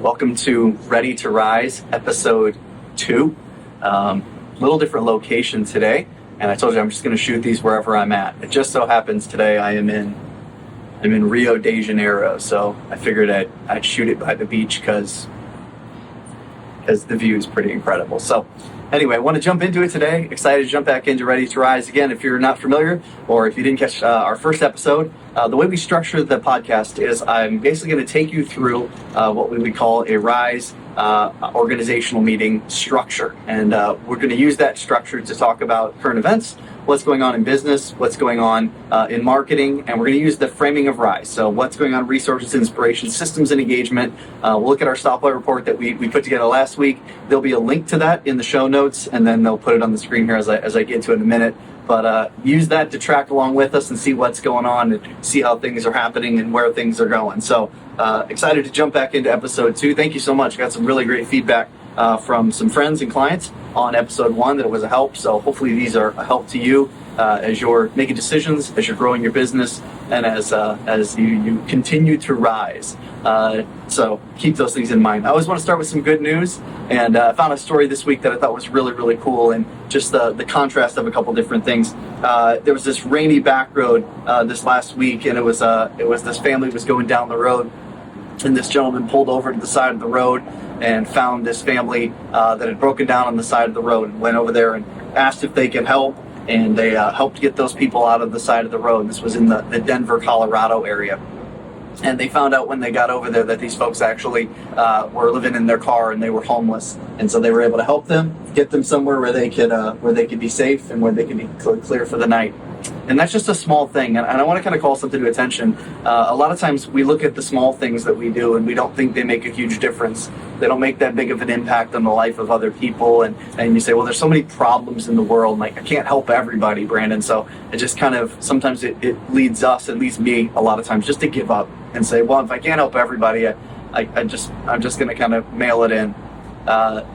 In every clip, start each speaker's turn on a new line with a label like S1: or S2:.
S1: Welcome to Ready to Rise, episode 2. Little different location today, and I told you I'm just going to shoot these wherever I'm at. It just so happens today I'm in Rio de Janeiro, so I figured I'd shoot it by the beach because the view is pretty incredible. So anyway, I want to jump into it today. Excited to jump back into Ready to Rise. Again, if you're not familiar or if you didn't catch our first episode, the way we structure the podcast is I'm basically going to take you through what we would call a Rise organizational meeting structure. And we're going to use that structure to talk about current events, what's going on in business, what's going on in marketing, and we're going to use the framing of Rise. So what's going on, resources, inspiration, systems, and engagement. We'll look at our stoplight report that we put together last week. There'll be a link to that in the show notes, and then they'll put it on the screen here as I get to it in a minute. But use that to track along with us and see what's going on and see how things are happening and where things are going. So excited to jump back into episode 2. Thank you so much. Got some really great feedback from some friends and clients on episode 1 that it was a help. So hopefully these are a help to you as you're making decisions, as you're growing your business, and as you continue to rise. So keep those things in mind. I always want to start with some good news, and I found a story this week that I thought was really, really cool, and just the contrast of a couple different things. There was this rainy back road this last week, and it was this family was going down the road, and this gentleman pulled over to the side of the road and found this family that had broken down on the side of the road, and went over there and asked if they could help, and they helped get those people out of the side of the road. This was in the Denver, Colorado area. And they found out when they got over there that these folks actually were living in their car and they were homeless. And so they were able to help them, get them somewhere where they could be safe and where they could be clear for the night. And that's just a small thing. And I want to kind of call something to attention. A lot of times we look at the small things that we do and we don't think they make a huge difference. They don't make that big of an impact on the life of other people. And you say, well, there's so many problems in the world. Like, I can't help everybody, Brandon. So it just kind of, sometimes it leads us, at least me, a lot of times, just to give up and say, well, if I can't help everybody, I'm just going to kind of mail it in.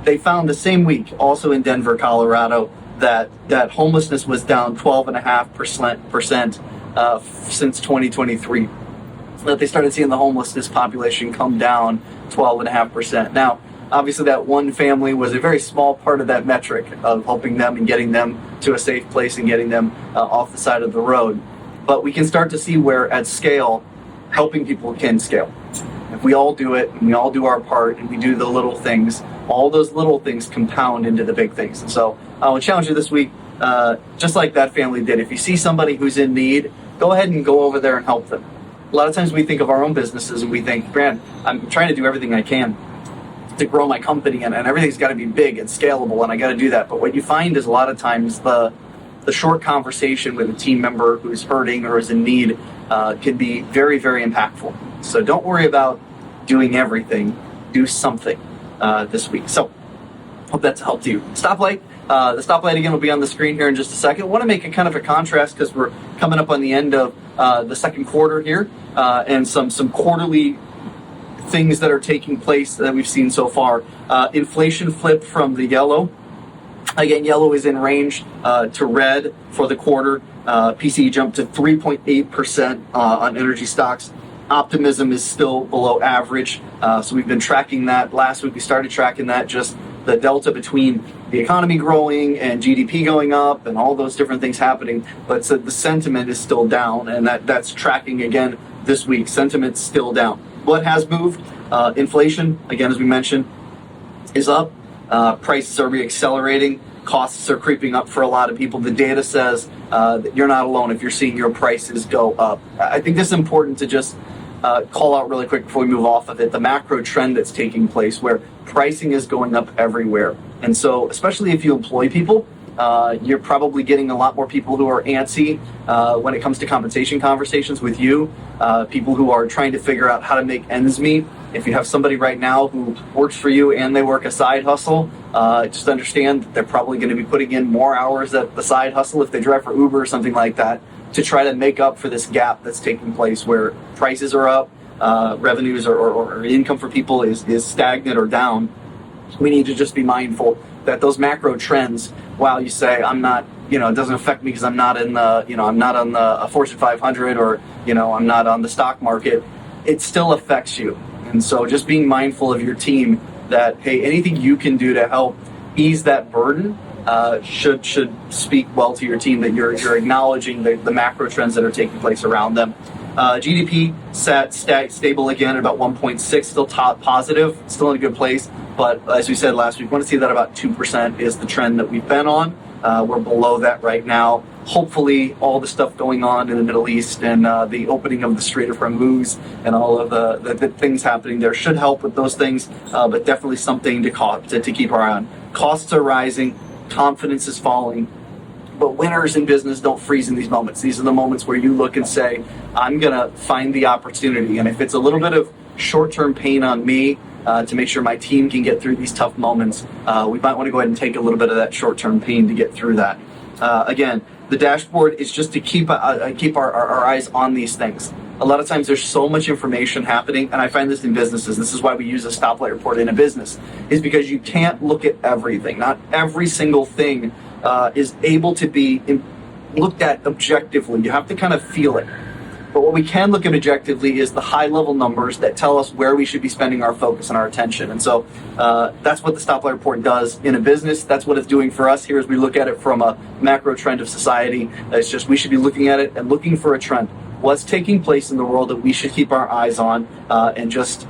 S1: They found the same week, also in Denver, Colorado, that homelessness was down 12.5% since 2023. That they started seeing the homelessness population come down 12.5%. Now, obviously, that one family was a very small part of that metric of helping them and getting them to a safe place and getting them off the side of the road. But we can start to see where, at scale, helping people can scale. If we all do it and we all do our part and we do the little things, all those little things compound into the big things. And so I will challenge you this week, just like that family did. If you see somebody who's in need, go ahead and go over there and help them. A lot of times we think of our own businesses and we think, Brand, I'm trying to do everything I can to grow my company and everything's got to be big and scalable and I got to do that. But what you find is a lot of times the short conversation with a team member who's hurting or is in need can be very, very impactful. So don't worry about doing everything. Do something this week. So hope that's a help to you. Stoplight. The stoplight again will be on the screen here in just a second. I want to make a kind of a contrast because we're coming up on the end of the second quarter here and some quarterly things that are taking place that we've seen so far. Inflation flipped from the yellow. Again, yellow is in range to red for the quarter. PCE jumped to 3.8% on energy stocks. Optimism is still below average. So we've been tracking that. Last week we started tracking that, just the delta between the economy growing and GDP going up and all those different things happening. But so the sentiment is still down, and that's tracking again this week. Sentiment's still down. What has moved? Inflation, again, as we mentioned, is up. Prices are reaccelerating. Costs are creeping up for a lot of people. The data says that you're not alone if you're seeing your prices go up. I think this is important to just call out really quick before we move off of it, the macro trend that's taking place where pricing is going up everywhere. And so, especially if you employ people, you're probably getting a lot more people who are antsy when it comes to compensation conversations with you, people who are trying to figure out how to make ends meet. If you have somebody right now who works for you and they work a side hustle, just understand that they're probably going to be putting in more hours at the side hustle if they drive for Uber or something like that to try to make up for this gap that's taking place where prices are up, revenues or income for people is stagnant or down. We need to just be mindful that those macro trends, while you say, I'm not, it doesn't affect me because I'm not in the, I'm not on the Fortune 500 or, I'm not on the stock market, it still affects you. And so just being mindful of your team that, hey, anything you can do to help ease that burden should speak well to your team, that you're acknowledging the macro trends that are taking place around them. GDP stable again at about 1.6, still top positive, still in a good place. But as we said last week, we want to see that about 2% is the trend that we've been on. We're below that right now. Hopefully all the stuff going on in the Middle East and the opening of the Strait of Hormuz and all of the things happening there should help with those things, but definitely something to keep our eye on. Costs are rising, confidence is falling, but winners in business don't freeze in these moments. These are the moments where you look and say, I'm going to find the opportunity. And if it's a little bit of short-term pain on me to make sure my team can get through these tough moments, we might want to go ahead and take a little bit of that short-term pain to get through that. Again, the dashboard is just to keep our eyes on these things. A lot of times there's so much information happening, and I find this in businesses. This is why we use a stoplight report in a business, is because you can't look at everything. Not every single thing is able to be looked at objectively. You have to kind of feel it. But what we can look at objectively is the high-level numbers that tell us where we should be spending our focus and our attention. And so that's what the stoplight report does in a business. That's what it's doing for us here as we look at it from a macro trend of society. It's just we should be looking at it and looking for a trend. What's taking place in the world that we should keep our eyes on, and just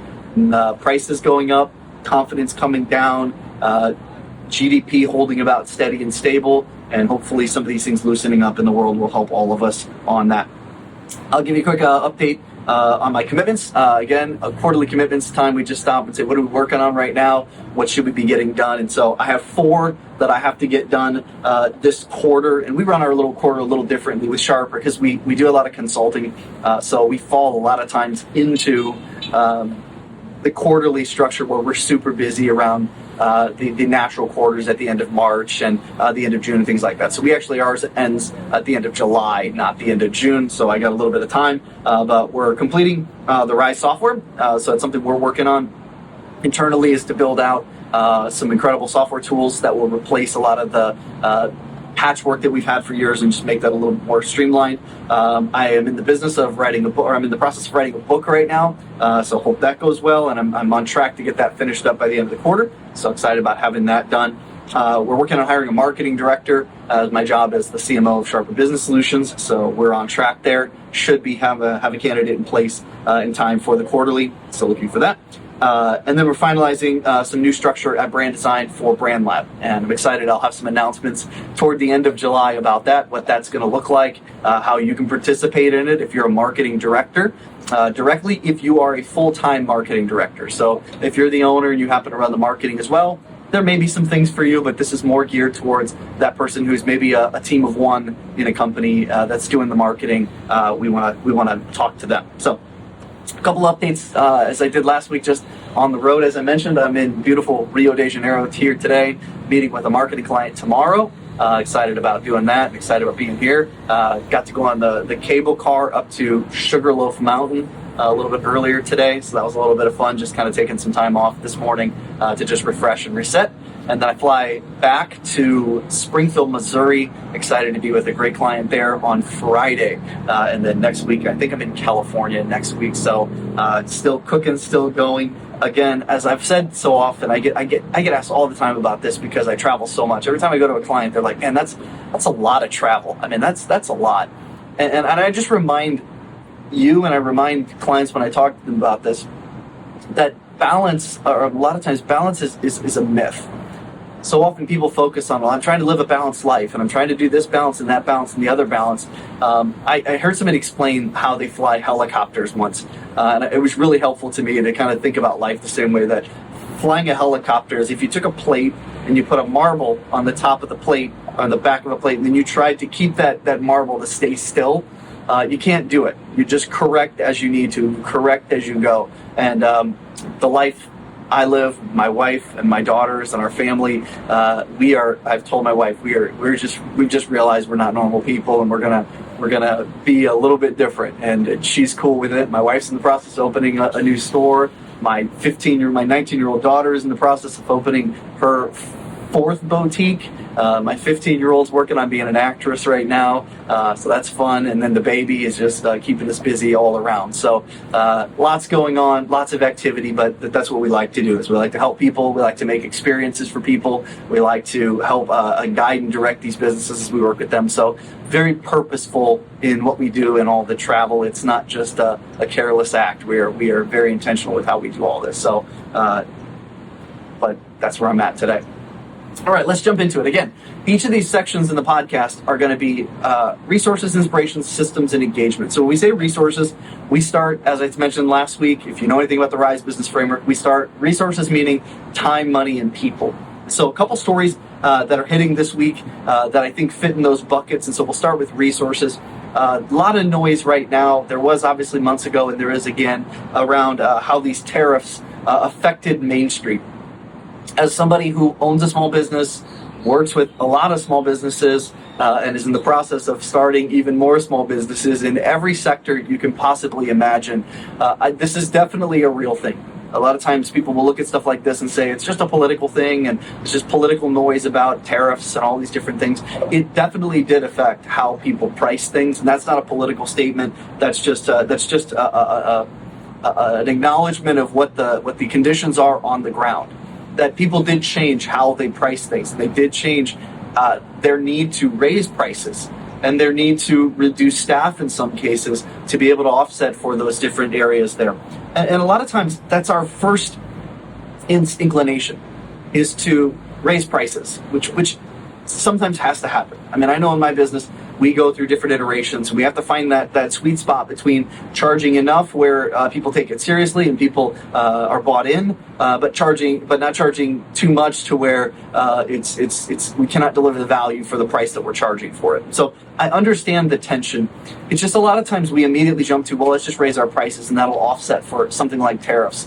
S1: prices going up, confidence coming down, GDP holding about steady and stable, and hopefully some of these things loosening up in the world will help all of us on that. I'll give you a quick update on my commitments. Again, quarterly commitments time. We just stop and say, what are we working on right now? What should we be getting done? And so I have 4 that I have to get done this quarter. And we run our little quarter a little differently with Sharper because we do a lot of consulting. So we fall a lot of times into the quarterly structure where we're super busy around the natural quarters at the end of March and the end of June and things like that. So we actually, ours ends at the end of July, not the end of June. So I got a little bit of time, but we're completing the Rise software. So it's something we're working on internally, is to build out some incredible software tools that will replace a lot of the patchwork that we've had for years and just make that a little more streamlined. I am in the business of writing a book, or I'm in the process of writing a book right now. So hope that goes well, and I'm on track to get that finished up by the end of the quarter. So excited about having that done. We're working on hiring a marketing director. My job as the CMO of Sharper Business Solutions. So we're on track there. Should be have a candidate in place in time for the quarterly. So looking for that. And then we're finalizing some new structure at Brand Design for Brand Lab. And I'm excited. I'll have some announcements toward the end of July about that, what that's going to look like, how you can participate in it if you're a marketing director, directly if you are a full-time marketing director. So if you're the owner and you happen to run the marketing as well, there may be some things for you, but this is more geared towards that person who's maybe a team of one in a company that's doing the marketing. We want to talk to them. So a couple updates as I did last week, just on the road. As I mentioned, I'm in beautiful Rio de Janeiro here today, meeting with a marketing client tomorrow. Excited about doing that, excited about being here. Got to go on the cable car up to Sugarloaf Mountain a little bit earlier today, so that was a little bit of fun, just kind of taking some time off this morning to just refresh and reset. And then I fly back to Springfield, Missouri. Excited to be with a great client there on Friday. And then next week, I think I'm in California next week. So still cooking, still going. Again, as I've said so often, I get asked all the time about this because I travel so much. Every time I go to a client, they're like, "Man, that's a lot of travel." I mean, that's a lot. And I just remind you, and I remind clients when I talk to them about this, that balance, or a lot of times balance is a myth. So often people focus on, well, I'm trying to live a balanced life, and I'm trying to do this balance and that balance and the other balance. I heard somebody explain how they fly helicopters once, and it was really helpful to me to kind of think about life the same way that flying a helicopter is if you took a plate and you put a marble on the top of the plate, on the back of a plate, and then you tried to keep that marble to stay still, you can't do it. You just correct as you need to, correct as you go. And the life I live, my wife and my daughters and our family, I've told my wife, we've just realized we're not normal people, and we're gonna be a little bit different, and she's cool with it. My wife's in the process of opening a new store. My 19-year-old daughter is in the process of opening her fourth boutique. My 15-year-old's working on being an actress right now, so that's fun. And then the baby is just keeping us busy all around. So lots going on, lots of activity, but that's what we like to do. Is we like to help people. We like to make experiences for people. We like to help guide and direct these businesses as we work with them. So very purposeful in what we do and all the travel. It's not just a careless act. We are very intentional with how we do all this. So, but that's where I'm at today. All right, let's jump into it. Again, each of these sections in the podcast are going to be resources, inspirations, systems, and engagement. So when we say resources, we start, as I mentioned last week, if you know anything about the RISE business framework, we start resources meaning time, money, and people. So a couple stories that are hitting this week that I think fit in those buckets. And so we'll start with resources. A lot of noise right now. There was obviously months ago, and there is again, around how these tariffs affected Main Street. As somebody who owns a small business, works with a lot of small businesses, and is in the process of starting even more small businesses in every sector you can possibly imagine, this is definitely a real thing. A lot of times people will look at stuff like this and say it's just a political thing and it's just political noise about tariffs and all these different things. It definitely did affect how people price things, and that's not a political statement. That's just an acknowledgement of what the conditions are on the ground. That people did change how they price things. They did change their need to raise prices and their need to reduce staff in some cases to be able to offset for those different areas there. And a lot of times that's our first inclination, is to raise prices, which sometimes has to happen. I mean, I know in my business, we go through different iterations. We have to find that sweet spot between charging enough where people take it seriously and people are bought in, but not charging too much to where we cannot deliver the value for the price that we're charging for it. So I understand the tension. It's just a lot of times we immediately jump to, well, let's just raise our prices and that'll offset for something like tariffs.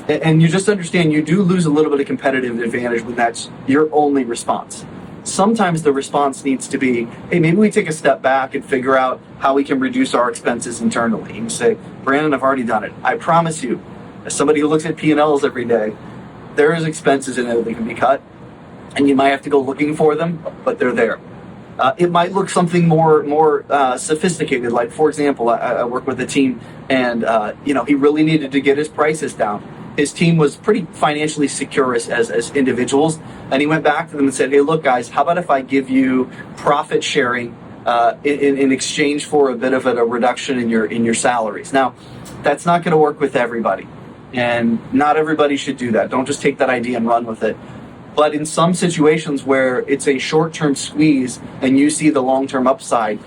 S1: And you just understand you do lose a little bit of competitive advantage when that's your only response. Sometimes the response needs to be, hey, maybe we take a step back and figure out how we can reduce our expenses internally. And say, Brandon, I've already done it. I promise you, as somebody who looks at P&Ls every day, there is expenses in there that can be cut, and you might have to go looking for them, but they're there. It might look something more sophisticated. Like, for example, I work with a team, and he really needed to get his prices down. His team was pretty financially secure as individuals, and he went back to them and said, hey, look, guys, how about if I give you profit sharing in exchange for a bit of a reduction in your salaries? Now, that's not going to work with everybody, and not everybody should do that. Don't just take that idea and run with it. But in some situations where it's a short-term squeeze and you see the long-term upside,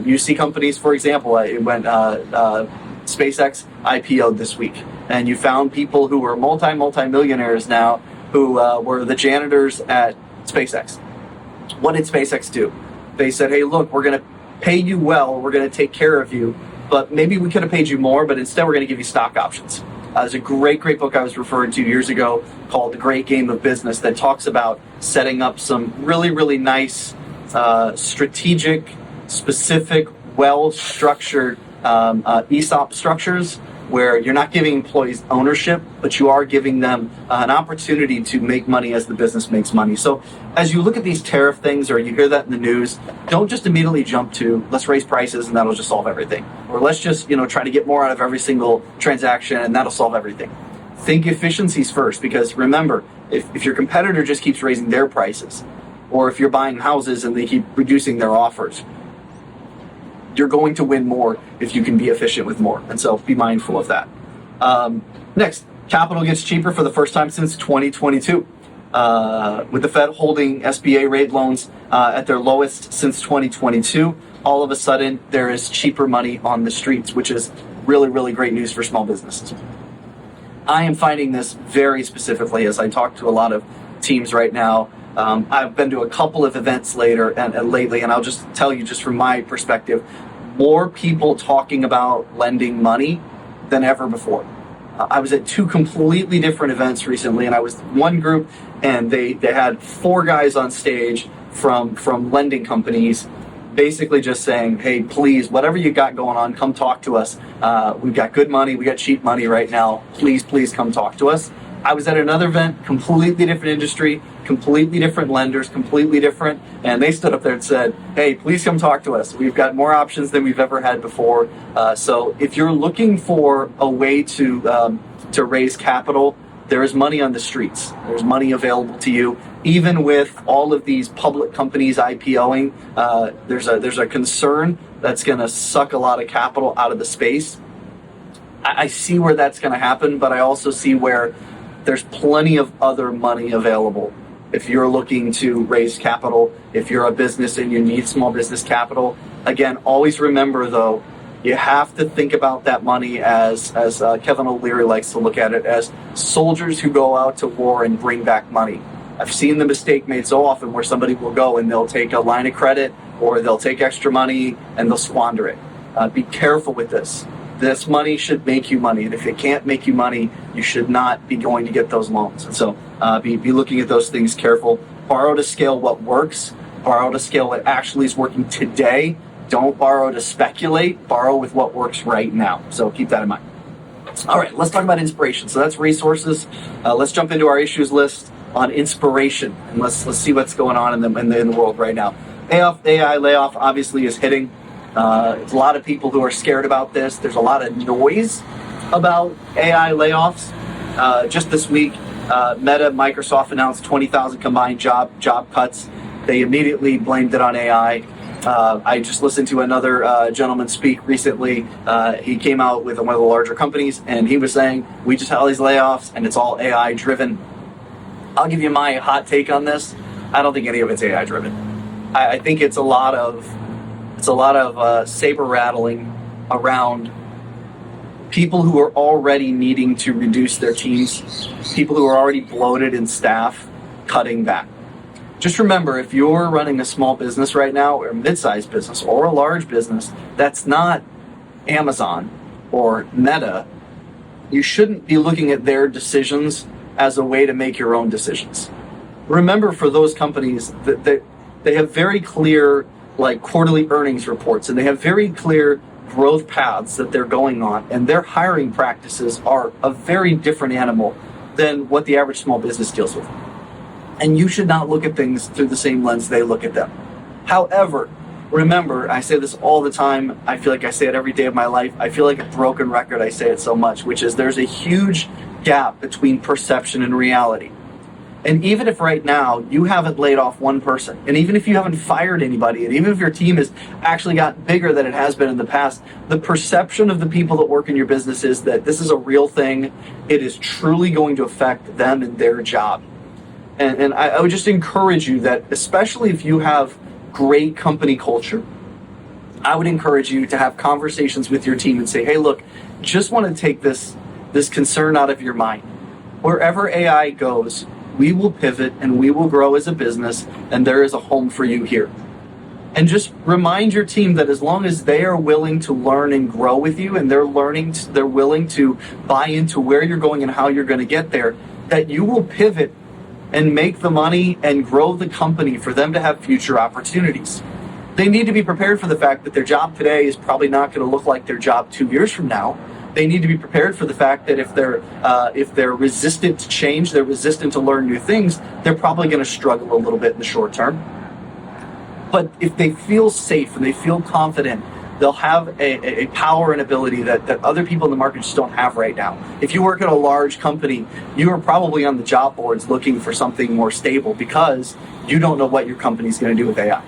S1: you see companies, for example, SpaceX IPO'd this week, and you found people who were multi-millionaires now who were the janitors at SpaceX. What did SpaceX do? They said, hey, look, we're going to pay you well, we're going to take care of you, but maybe we could have paid you more, but instead we're going to give you stock options. There's a great book I was referring to years ago called The Great Game of Business that talks about setting up some really, really nice, strategic, specific, well-structured ESOP structures where you're not giving employees ownership, but you are giving them an opportunity to make money as the business makes money. So as you look at these tariff things or you hear that in the news, don't just immediately jump to, let's raise prices and that'll just solve everything. Or let's just try to get more out of every single transaction and that'll solve everything. Think efficiencies first, because remember, if your competitor just keeps raising their prices, or if you're buying houses and they keep reducing their offers, you're going to win more if you can be efficient with more. And so be mindful of that. Next, capital gets cheaper for the first time since 2022. With the Fed holding SBA rate loans at their lowest since 2022, all of a sudden there is cheaper money on the streets, which is really, really great news for small businesses. I am finding this very specifically as I talk to a lot of teams right now. I've been to a couple of events lately, and I'll just tell you, just from my perspective, more people talking about lending money than ever before. I was at two completely different events recently, and I was one group, and they had four guys on stage from lending companies, basically just saying, hey, please, whatever you got going on, come talk to us. We've got good money, we got cheap money right now. Please come talk to us. I was at another event, completely different industry, completely different lenders, completely different, and they stood up there and said, hey, please come talk to us. We've got more options than we've ever had before. So if you're looking for a way to raise capital, there is money on the streets. There's money available to you. Even with all of these public companies IPOing, there's a concern that's going to suck a lot of capital out of the space. I see where that's going to happen, but I also see where there's plenty of other money available. If you're looking to raise capital, if you're a business and you need small business capital, again, always remember though, you have to think about that money as Kevin O'Leary likes to look at it, as soldiers who go out to war and bring back money. I've seen the mistake made so often where somebody will go and they'll take a line of credit or they'll take extra money and they'll squander it. Be careful with this. This money should make you money, and if it can't make you money, you should not be going to get those loans. And so be looking at those things careful. Borrow to scale what works. Borrow to scale what actually is working today. Don't borrow to speculate. Borrow with what works right now. So keep that in mind. All right, let's talk about inspiration. So that's resources. Let's jump into our issues list on inspiration, and let's see what's going on in the world right now. AI layoff obviously is hitting. There's a lot of people who are scared about this. There's a lot of noise about AI layoffs. Just this week, Meta, Microsoft announced 20,000 combined job cuts. They immediately blamed it on AI. I just listened to another gentleman speak recently. He came out with one of the larger companies, and he was saying, we just had all these layoffs, and it's all AI driven. I'll give you my hot take on this. I don't think any of it's AI driven. I think it's a lot of saber rattling around people who are already needing to reduce their teams, people who are already bloated in staff, cutting back. Just remember, if you're running a small business right now, or a mid-sized business, or a large business that's not Amazon or Meta, you shouldn't be looking at their decisions as a way to make your own decisions. Remember, for those companies, that they have very clear quarterly earnings reports, and they have very clear growth paths that they're going on, and their hiring practices are a very different animal than what the average small business deals with. And you should not look at things through the same lens they look at them. However, remember, I say this all the time, I feel like I say it every day of my life, I feel like a broken record, I say it so much, which is there's a huge gap between perception and reality. And even if right now you haven't laid off one person, and even if you haven't fired anybody, and even if your team has actually got bigger than it has been in the past, the perception of the people that work in your business is that this is a real thing. It is truly going to affect them and their job. And I would just encourage you that, especially if you have great company culture, I would encourage you to have conversations with your team and say, hey, look, just want to take this concern out of your mind. Wherever AI goes, we will pivot and we will grow as a business, and there is a home for you here. And just remind your team that as long as they are willing to learn and grow with you, and they're willing to buy into where you're going and how you're going to get there, that you will pivot and make the money and grow the company for them to have future opportunities. They need to be prepared for the fact that their job today is probably not going to look like their job 2 years from now. They need to be prepared for the fact that if they're resistant to change, they're resistant to learn new things, they're probably going to struggle a little bit in the short term. But if they feel safe and they feel confident, they'll have a power and ability that other people in the market just don't have right now. If you work at a large company, you are probably on the job boards looking for something more stable because you don't know what your company's going to do with AI.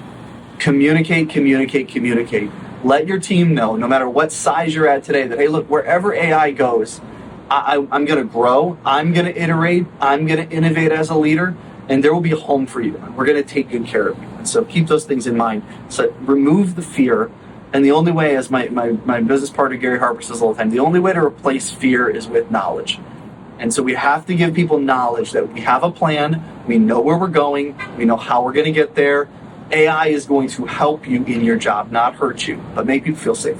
S1: Communicate. Let your team know, no matter what size you're at today, that, hey, look, wherever AI goes, I'm going to grow, I'm going to iterate, I'm going to innovate as a leader, and there will be a home for you. We're going to take good care of you. And so keep those things in mind. So remove the fear. And the only way, as my business partner Gary Harper says all the time, the only way to replace fear is with knowledge. And so we have to give people knowledge that we have a plan, we know where we're going, we know how we're going to get there. AI is going to help you in your job, not hurt you, but make you feel safe.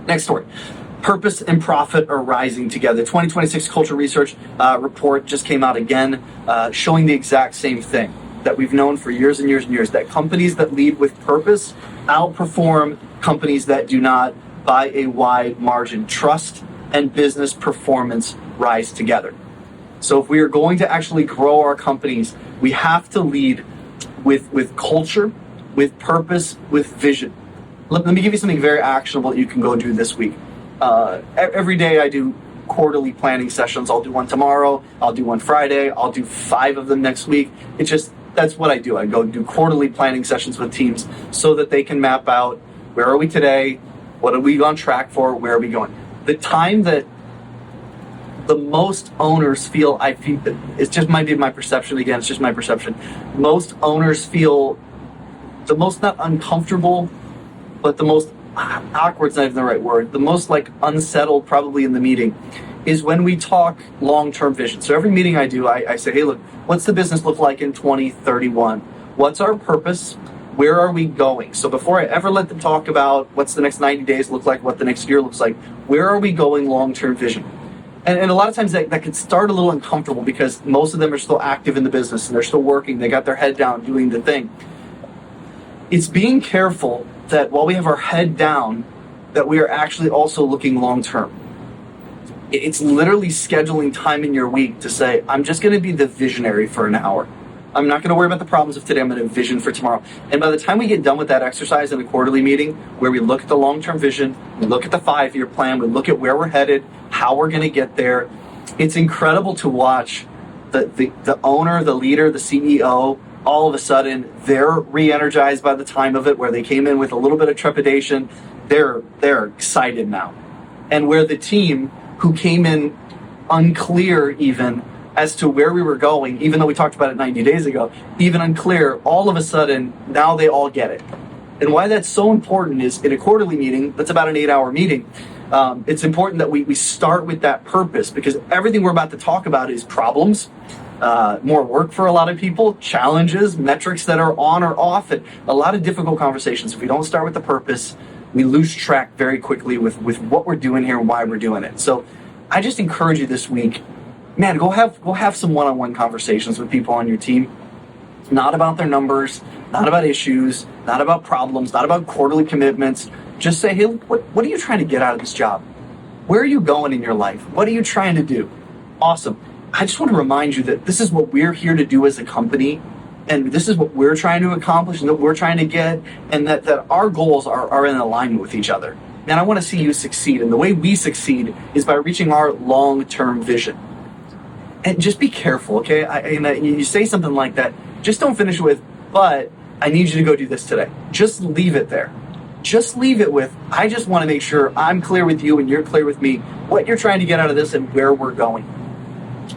S1: Next story. Purpose and profit are rising together. 2026 Culture Research report just came out again, showing the exact same thing that we've known for years and years and years, that companies that lead with purpose outperform companies that do not by a wide margin. Trust and business performance rise together. So if we are going to actually grow our companies, we have to lead with culture, with purpose, with vision. Let me give you something very actionable that you can go do this week. Every day I do quarterly planning sessions. I'll do one tomorrow, I'll do one Friday, I'll do 5 of them next week. That's what I do. I go do quarterly planning sessions with teams so that they can map out, where are we today, what are we on track for, where are we going. The time that the most owners feel, it just might be my perception again, it's just my perception. Most owners feel the most, not uncomfortable, but the most awkward's not even the right word, the most like unsettled probably in the meeting is when we talk long-term vision. So every meeting I do, I say, hey, look, what's the business look like in 2031? What's our purpose? Where are we going? So before I ever let them talk about what's the next 90 days look like, what the next year looks like, where are we going long-term vision? And a lot of times that can start a little uncomfortable because most of them are still active in the business and they're still working. They got their head down doing the thing. It's being careful that while we have our head down, that we are actually also looking long-term. It's literally scheduling time in your week to say, I'm just going to be the visionary for an hour. I'm not going to worry about the problems of today. I'm going to vision for tomorrow. And by the time we get done with that exercise in a quarterly meeting where we look at the long-term vision, we look at the 5-year plan, we look at where we're headed, how we're going to get there, it's incredible to watch the owner, the leader, the CEO, all of a sudden they're re-energized by the time of it, where they came in with a little bit of trepidation, they're excited now. And where the team who came in unclear even as to where we were going, even though we talked about it 90 days ago, even unclear, all of a sudden, now they all get it. And why that's so important is in a quarterly meeting, that's about an 8-hour meeting, it's important that we start with that purpose, because everything we're about to talk about is problems, more work for a lot of people, challenges, metrics that are on or off, and a lot of difficult conversations. If we don't start with the purpose, we lose track very quickly with what we're doing here and why we're doing it. So I just encourage you this week, man, go have some one-on-one conversations with people on your team. Not about their numbers, not about issues, not about problems, not about quarterly commitments. Just say, hey, what are you trying to get out of this job? Where are you going in your life? What are you trying to do? Awesome. I just want to remind you that this is what we're here to do as a company, and this is what we're trying to accomplish and what we're trying to get, and that our goals are in alignment with each other. And I want to see you succeed. And the way we succeed is by reaching our long-term vision. And just be careful, okay? You say something like that, just don't finish with, but I need you to go do this today. Just leave it there. Just leave it with, I just want to make sure I'm clear with you and you're clear with me, what you're trying to get out of this and where we're going.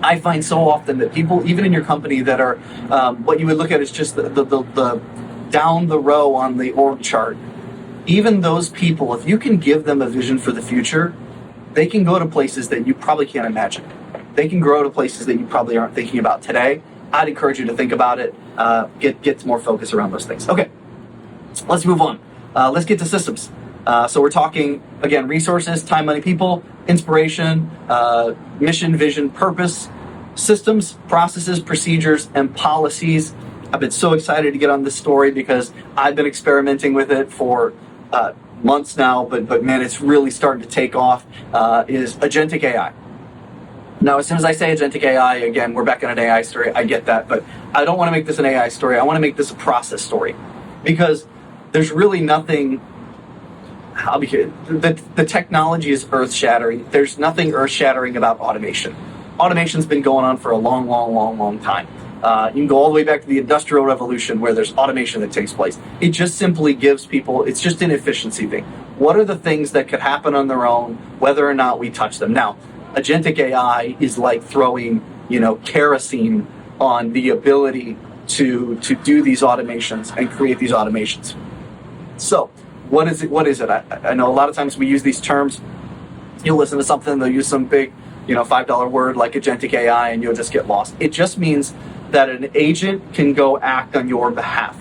S1: I find so often that people, even in your company, that are, what you would look at is just the down the row on the org chart. Even those people, if you can give them a vision for the future, they can go to places that you probably can't imagine. They can grow to places that you probably aren't thinking about today. I'd encourage you to think about it, get more focus around those things. Okay, let's move on. Let's get to systems. So we're talking, again, resources, time, money, people, inspiration, mission, vision, purpose, systems, processes, procedures, and policies. I've been so excited to get on this story because I've been experimenting with it for months now, but man, it's really starting to take off, is agentic AI. Now, as soon as I say agentic AI, again, we're back in an AI story. I get that, but I don't want to make this an AI story. I want to make this a process story, because there's really nothing. The technology is earth-shattering. There's nothing earth-shattering about automation. Automation's been going on for a long time. You can go all the way back to the Industrial Revolution, where there's automation that takes place. It just simply gives people, it's just an efficiency thing. What are the things that could happen on their own, whether or not we touch them? Now, agentic AI is like throwing, kerosene on the ability to do these automations and create these automations. So, what is it? I know a lot of times we use these terms. You'll listen to something, they'll use some big, $5 word like agentic AI, and you'll just get lost. It just means that an agent can go act on your behalf.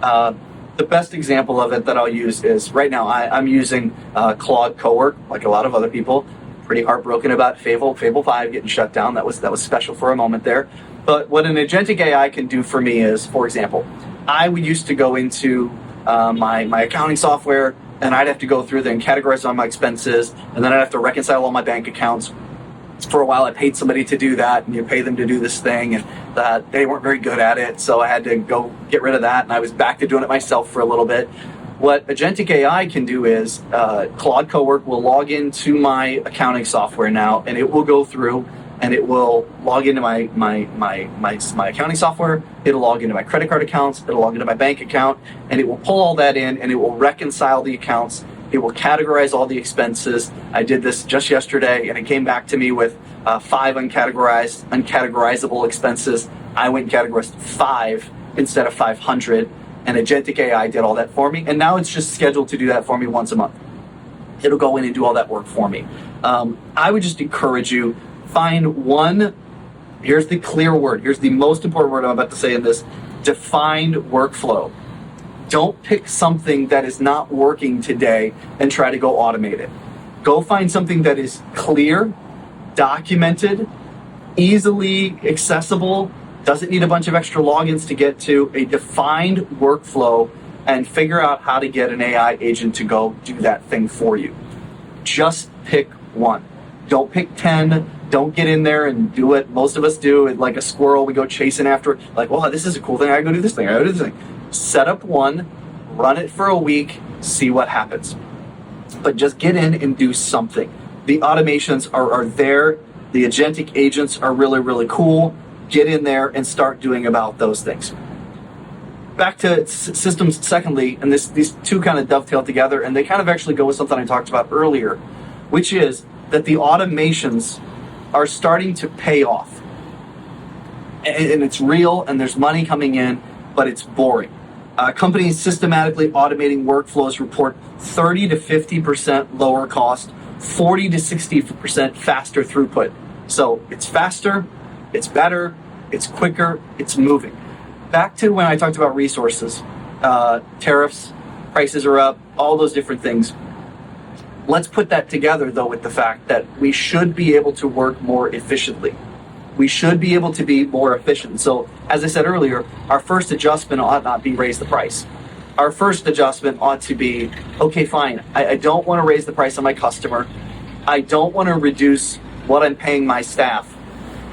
S1: The best example of it that I'll use is right now I'm using Claude Cowork, like a lot of other people. Pretty heartbroken about Fable 5 getting shut down. That was special for a moment there. But what an agentic AI can do for me is, for example, I would used to go into my accounting software, and I'd have to go through there and categorize all my expenses, and then I'd have to reconcile all my bank accounts. For a while, I paid somebody to do that, and you pay them to do this thing, and they weren't very good at it, so I had to go get rid of that, and I was back to doing it myself for a little bit. What agentic AI can do is Claude Cowork will log into my accounting software now, and it will go through and it will log into my accounting software. It'll log into my credit card accounts. It'll log into my bank account, and it will pull all that in, and it will reconcile the accounts. It will categorize all the expenses. I did this just yesterday, and it came back to me with 5 uncategorizable expenses. I went and categorized 5 instead of 500, and agentic AI did all that for me. And now it's just scheduled to do that for me once a month. It'll go in and do all that work for me. I would just encourage you, find one, here's the clear word, here's the most important word I'm about to say in this, defined workflow. Don't pick something that is not working today and try to go automate it. Go find something that is clear, documented, easily accessible, doesn't need a bunch of extra logins to get to, a defined workflow, and figure out how to get an AI agent to go do that thing for you. Just pick one. Don't pick 10. Don't get in there and do what most of us do. Like a squirrel, we go chasing after it. Like, well, this is a cool thing. I go do this thing. I go do this thing. Set up one, run it for a week, see what happens. But just get in and do something. The automations are there. The agentic agents are really, really cool. Get in there and start doing about those things. Back to systems, secondly, and these two kind of dovetail together, and they kind of actually go with something I talked about earlier, which is that the automations are starting to pay off. And it's real, and there's money coming in, but it's boring. Companies systematically automating workflows report 30 to 50% lower cost, 40 to 60% faster throughput. So it's faster, it's better, it's quicker, it's moving. Back to when I talked about resources, tariffs, prices are up, all those different things. Let's put that together, though, with the fact that we should be able to work more efficiently. We should be able to be more efficient. So, as I said earlier, our first adjustment ought not be raise the price. Our first adjustment ought to be, okay, fine, I don't want to raise the price on my customer. I don't want to reduce what I'm paying my staff.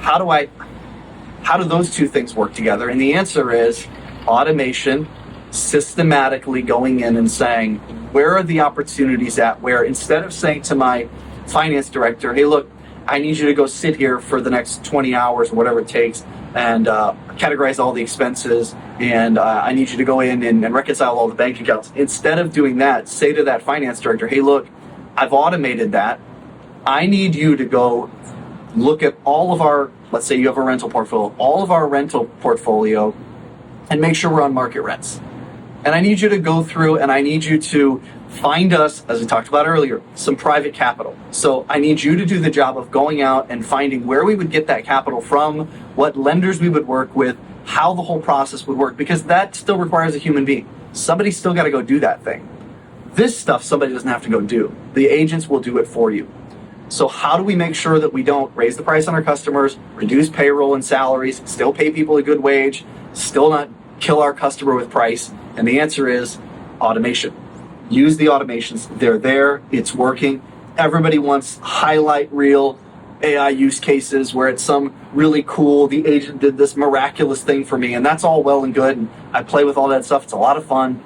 S1: How do those two things work together? And the answer is automation, systematically going in and saying, where are the opportunities at where instead of saying to my finance director, hey, look, I need you to go sit here for the next 20 hours, whatever it takes, and categorize all the expenses, and I need you to go in and reconcile all the bank accounts. Instead of doing that, say to that finance director, hey, look, I've automated that. I need you to go look at all of our, let's say you have a rental portfolio, all of our rental portfolio, and make sure we're on market rents. And I need you to go through and I need you to find us, as we talked about earlier, some private capital. So I need you to do the job of going out and finding where we would get that capital from, what lenders we would work with, how the whole process would work, because that still requires a human being. Somebody's still got to go do that thing. This stuff somebody doesn't have to go do. The agents will do it for you. So how do we make sure that we don't raise the price on our customers, reduce payroll and salaries, still pay people a good wage, still not kill our customer with price? And the answer is automation. Use the automations. They're there. It's working. Everybody wants highlight reel AI use cases where it's some really cool, the agent did this miraculous thing for me, and that's all well and good, and I play with all that stuff. It's a lot of fun.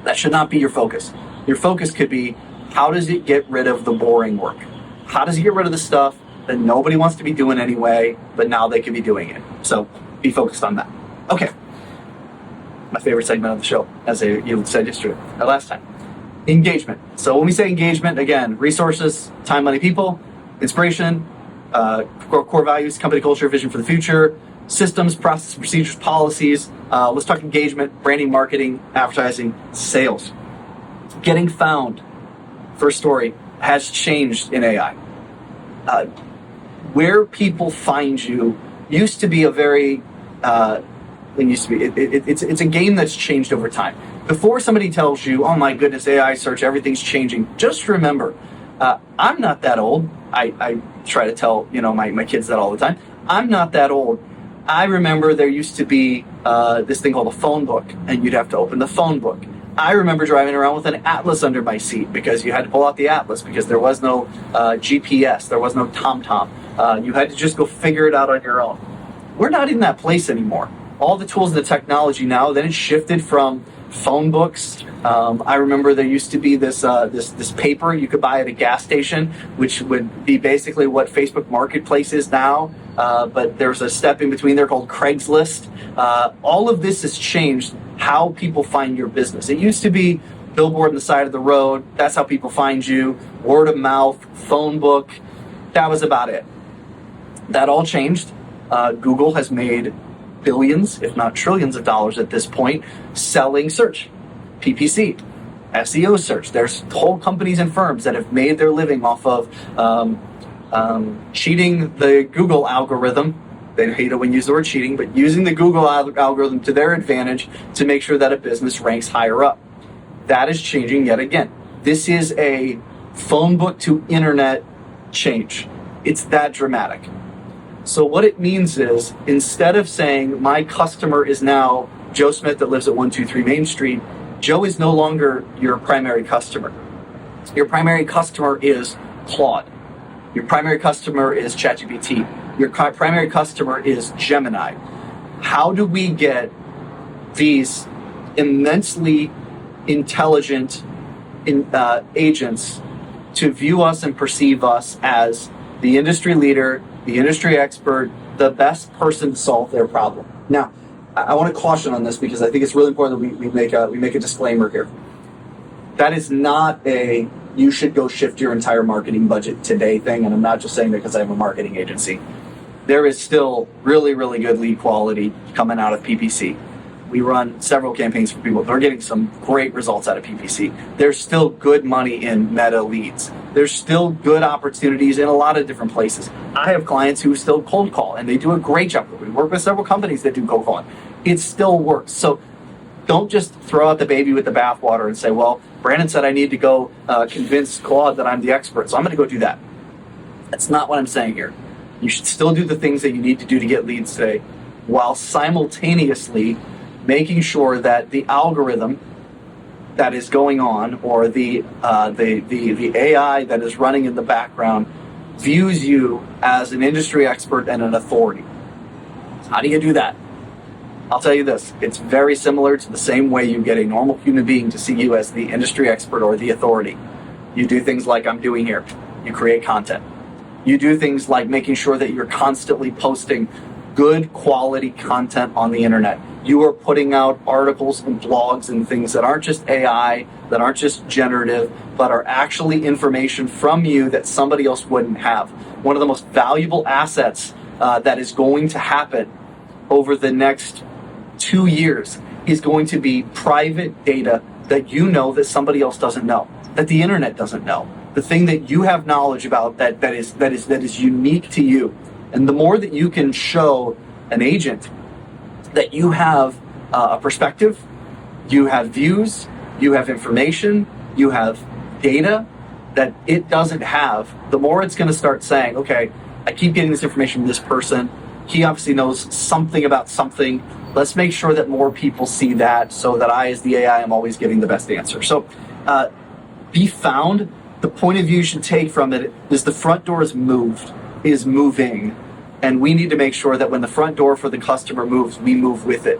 S1: That should not be your focus. Your focus could be, how does it get rid of the boring work? How does it get rid of the stuff that nobody wants to be doing anyway, but now they can be doing it? So be focused on that. Okay. My favorite segment of the show, as you said yesterday, or last time. Engagement. So when we say engagement, again, resources, time, money, people, inspiration, core values, company culture, vision for the future, systems, process, procedures, policies. Let's talk engagement, branding, marketing, advertising, sales. Getting found, first story, has changed in AI. Where people find you used to be a very, it's a game that's changed over time. Before somebody tells you, oh my goodness, AI search, everything's changing, just remember, I'm not that old. I try to tell my kids that all the time. I'm not that old. I remember there used to be this thing called a phone book, and you'd have to open the phone book. I remember driving around with an atlas under my seat because you had to pull out the atlas because there was no GPS, there was no TomTom. You had to just go figure it out on your own. We're not in that place anymore. All the tools and the technology now, then it shifted from phone books. I remember there used to be this paper you could buy at a gas station, which would be basically what Facebook Marketplace is now. But there's a step in between there called Craigslist. All of this has changed how people find your business. It used to be billboard on the side of the road. That's how people find you. Word of mouth, phone book. That was about it. That all changed. Google has made billions, if not trillions of dollars at this point, selling search, PPC, SEO search. There's whole companies and firms that have made their living off of cheating the Google algorithm. They hate it when you use the word cheating, but using the Google algorithm to their advantage to make sure that a business ranks higher up. That is changing yet again. This is a phone book to internet change. It's that dramatic. So what it means is, instead of saying my customer is now Joe Smith that lives at 123 Main Street, Joe is no longer your primary customer. Your primary customer is Claude. Your primary customer is ChatGPT. Your primary customer is Gemini. How do we get these immensely intelligent agents to view us and perceive us as the industry leader, the industry expert, the best person to solve their problem? Now, I want to caution on this because I think it's really important that we make a disclaimer here. That is not a you should go shift your entire marketing budget today thing, and I'm not just saying that because I have a marketing agency. There is still really, really good lead quality coming out of PPC. We run several campaigns for people. They're getting some great results out of PPC. There's still good money in meta leads. There's still good opportunities in a lot of different places. I have clients who still cold call, and they do a great job. We work with several companies that do cold calling. It still works. So don't just throw out the baby with the bathwater and say, well, Brandon said I need to go convince Claude that I'm the expert, so I'm going to go do that. That's not what I'm saying here. You should still do the things that you need to do to get leads today, while simultaneously making sure that the algorithm that is going on, or the AI that is running in the background, views you as an industry expert and an authority. How do you do that? I'll tell you this, it's very similar to the same way you get a normal human being to see you as the industry expert or the authority. You do things like I'm doing here. You create content. You do things like making sure that you're constantly posting good quality content on the internet. You are putting out articles and blogs and things that aren't just AI, that aren't just generative, but are actually information from you that somebody else wouldn't have. One of the most valuable assets that is going to happen over the next 2 years is going to be private data that you know that somebody else doesn't know, that the internet doesn't know. The thing that you have knowledge about that is unique to you. And the more that you can show an agent that you have a perspective, you have views, you have information, you have data that it doesn't have, the more it's going to start saying, okay, I keep getting this information from this person. He obviously knows something about something. Let's make sure that more people see that, so that I, as the AI, am always getting the best answer. So be found. The point of view you should take from it is the front door is moving. And we need to make sure that when the front door for the customer moves, we move with it.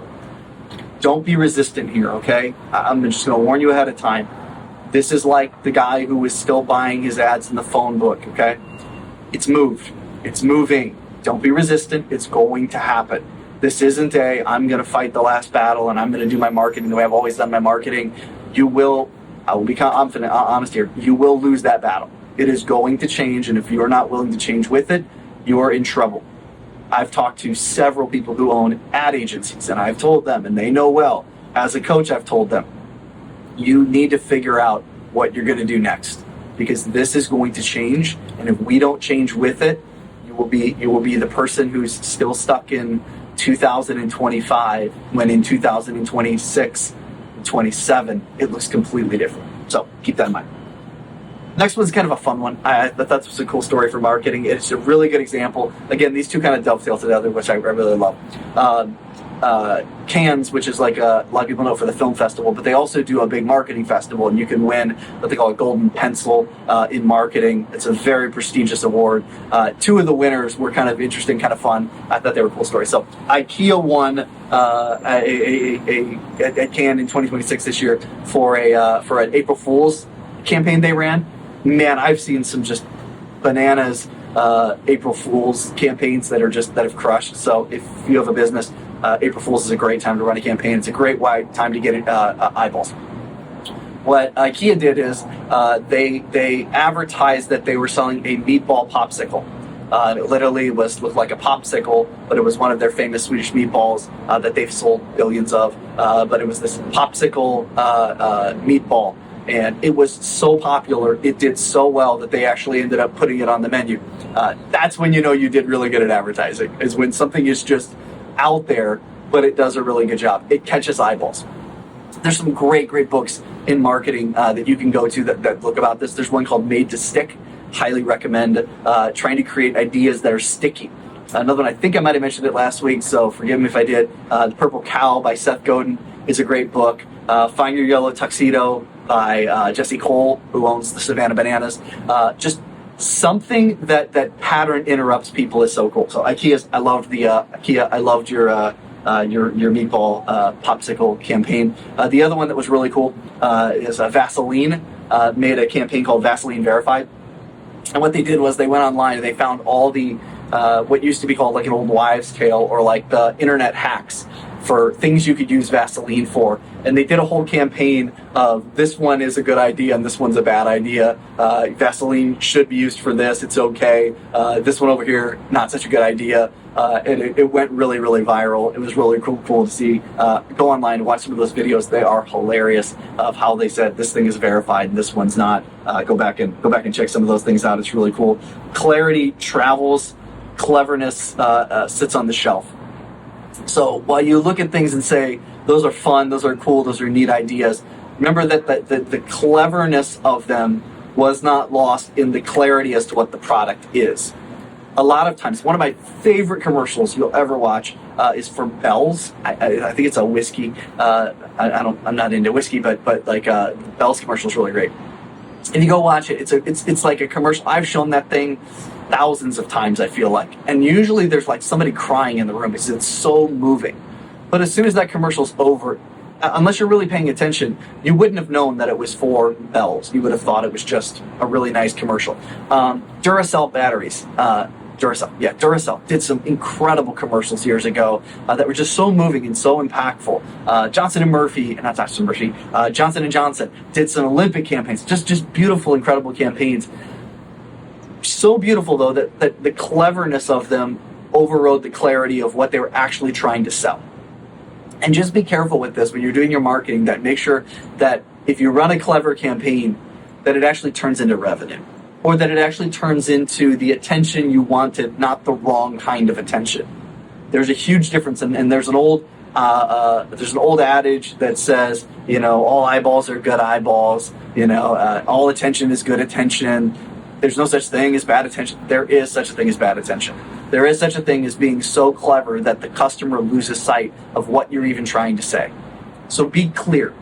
S1: Don't be resistant here, okay? I'm just going to warn you ahead of time. This is like the guy who was still buying his ads in the phone book, okay? It's moved. It's moving. Don't be resistant. It's going to happen. This isn't I'm going to fight the last battle and I'm going to do my marketing the way I've always done my marketing. I will be confident, honest here, you will lose that battle. It is going to change, and if you are not willing to change with it, you are in trouble. I've talked to several people who own ad agencies, and I've told them, and they know well, as a coach, I've told them, you need to figure out what you're going to do next, because this is going to change, and if we don't change with it, you will be the person who's still stuck in 2025, when in 2026, 27, it looks completely different. So keep that in mind. Next one's kind of a fun one. I thought that was a cool story for marketing. It's a really good example. Again, these two kind of dovetail together, which I really love. Cannes, which is like a lot of people know for the film festival, but they also do a big marketing festival, and you can win what they call a golden pencil in marketing. It's a very prestigious award. Two of the winners were kind of interesting, kind of fun. I thought they were cool stories. So IKEA won at Cannes in 2026 this year for an April Fool's campaign they ran. Man, I've seen some just bananas April Fool's campaigns that have crushed. So if you have a business, April Fool's is a great time to run a campaign. It's a great time to get eyeballs. What IKEA did is they advertised that they were selling a meatball popsicle. It literally looked like a popsicle, but it was one of their famous Swedish meatballs that they've sold billions of. But it was this popsicle meatball. And it was so popular, it did so well that they actually ended up putting it on the menu. That's when you know you did really good at advertising, is when something is just out there, but it does a really good job. It catches eyeballs. There's some great books in marketing that you can go to that look about this. There's one called Made to Stick. Highly recommend trying to create ideas that are sticky. Another one, I think I might have mentioned it last week, so forgive me if I did. The Purple Cow by Seth Godin is a great book. Find Your Yellow Tuxedo by Jesse Cole, who owns the Savannah Bananas. Just something that pattern interrupts people is so cool. So I loved your meatball popsicle campaign. The other one that was really cool is Vaseline made a campaign called Vaseline Verified. And what they did was they went online and they found all the what used to be called like an old wives' tale, or like the internet hacks for things you could use Vaseline for. And they did a whole campaign of this one is a good idea and this one's a bad idea. Vaseline should be used for this, it's okay. This one over here, not such a good idea. And it went really viral. It was really cool to see. Go online and watch some of those videos. They are hilarious of how they said this thing is verified and this one's not. Go back and check some of those things out. It's really cool. Clarity travels, cleverness sits on the shelf. So while you look at things and say, those are fun, those are cool, those are neat ideas, remember that the cleverness of them was not lost in the clarity as to what the product is. A lot of times, one of my favorite commercials you'll ever watch is for Bell's. I think it's a whiskey. I'm not into whiskey, but like Bell's commercial is really great. If you go watch it, it's like a commercial. I've shown that thing thousands of times, I feel like. And usually there's like somebody crying in the room because it's so moving. But as soon as that commercial's over, unless you're really paying attention, you wouldn't have known that it was for Bell's. You would have thought it was just a really nice commercial. Duracell batteries. Duracell did some incredible commercials years ago that were just so moving and so impactful. Johnson & Johnson did some Olympic campaigns, just beautiful, incredible campaigns. So beautiful, though, that the cleverness of them overrode the clarity of what they were actually trying to sell. And just be careful with this when you're doing your marketing, that make sure that if you run a clever campaign, that it actually turns into revenue, or that it actually turns into the attention you wanted, not the wrong kind of attention. There's a huge difference, and there's an old adage that says, all eyeballs are good eyeballs. All attention is good attention. There's no such thing as bad attention. There is such a thing as bad attention. There is such a thing as being so clever that the customer loses sight of what you're even trying to say. So be clear.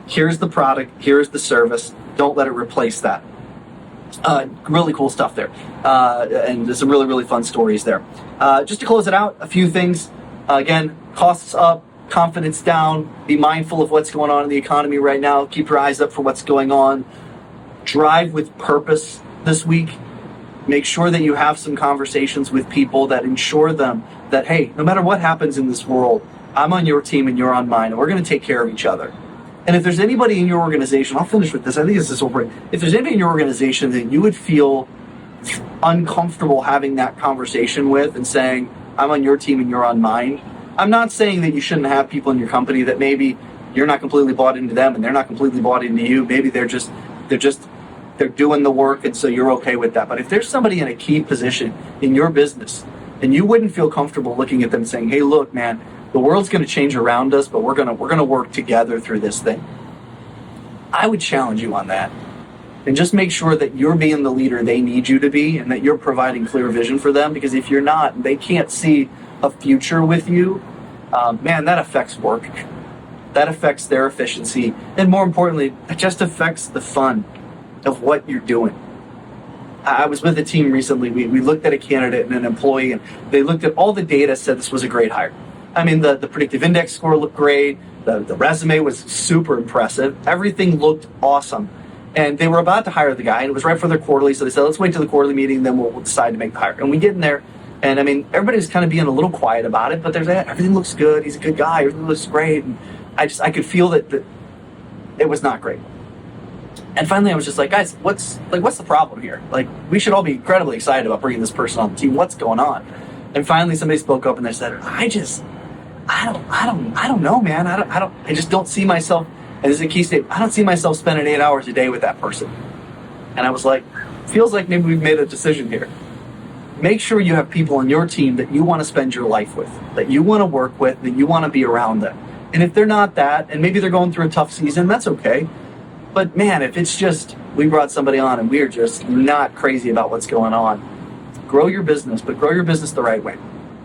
S1: Here's the product. Here's the service. Don't let it replace that. Really cool stuff there. And there's some really fun stories there. Just to close it out, a few things. Again, costs up, confidence down. Be mindful of what's going on in the economy right now. Keep your eyes up for what's going on. Drive with purpose this week. Make sure that you have some conversations with people that ensure them that, hey, no matter what happens in this world, I'm on your team and you're on mine, and we're going to take care of each other. And if there's anybody in your organization, I'll finish with this, I think this is so important. If there's anybody in your organization that you would feel uncomfortable having that conversation with and saying, I'm on your team and you're on mine, I'm not saying that you shouldn't have people in your company that maybe you're not completely bought into them and they're not completely bought into you. Maybe they're doing the work, and so you're okay with that. But if there's somebody in a key position in your business and you wouldn't feel comfortable looking at them and saying, hey, look, man, the world's going to change around us, but we're going to work together through this thing, I would challenge you on that. And just make sure that you're being the leader they need you to be, and that you're providing clear vision for them. Because if you're not, they can't see a future with you. man, that affects work. That affects their efficiency. And more importantly, it just affects the fun of what you're doing. I was with a team recently. We looked at a candidate and an employee, and they looked at all the data, said this was a great hire. I mean, the predictive index score looked great. The resume was super impressive. Everything looked awesome. And they were about to hire the guy, and it was right for their quarterly. So they said, let's wait till the quarterly meeting, then we'll decide to make the hire. And we get in there, and I mean, everybody was kind of being a little quiet about it, but there's everything looks good. He's a good guy. Everything looks great. And I could feel that it was not great. And finally, I was just like, guys, what's the problem here? Like, we should all be incredibly excited about bringing this person on the team. What's going on? And finally, somebody spoke up and they said, I don't know, man. I just don't see myself. And this is a key statement. I don't see myself spending 8 hours a day with that person. And I was like, feels like maybe we've made a decision here. Make sure you have people on your team that you want to spend your life with, that you want to work with, that you want to be around them. And if they're not that, and maybe they're going through a tough season, that's okay. But man, if it's just, we brought somebody on and we're just not crazy about what's going on, grow your business, but grow your business the right way.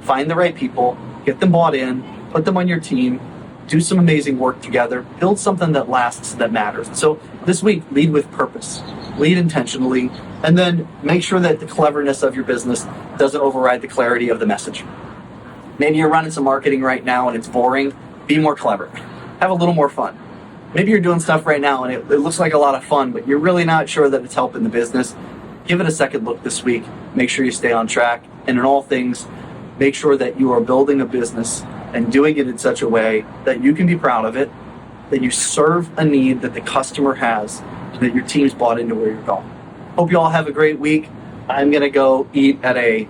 S1: Find the right people, get them bought in, put them on your team, do some amazing work together, build something that lasts, that matters. So this week, lead with purpose, lead intentionally, and then make sure that the cleverness of your business doesn't override the clarity of the message. Maybe you're running some marketing right now and it's boring. Be more clever. Have a little more fun. Maybe you're doing stuff right now and it looks like a lot of fun, but you're really not sure that it's helping the business. Give it a second look this week. Make sure you stay on track. And in all things, make sure that you are building a business and doing it in such a way that you can be proud of it, that you serve a need that the customer has, and that your team's bought into where you're going. Hope you all have a great week. I'm going to go eat at a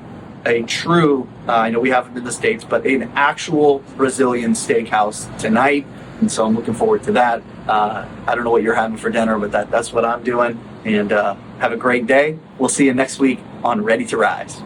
S1: true, I know we haven't in the States, but an actual Brazilian steakhouse tonight. And so I'm looking forward to that. I don't know what you're having for dinner, but that's what I'm doing. And have a great day. We'll see you next week on Ready to Rise.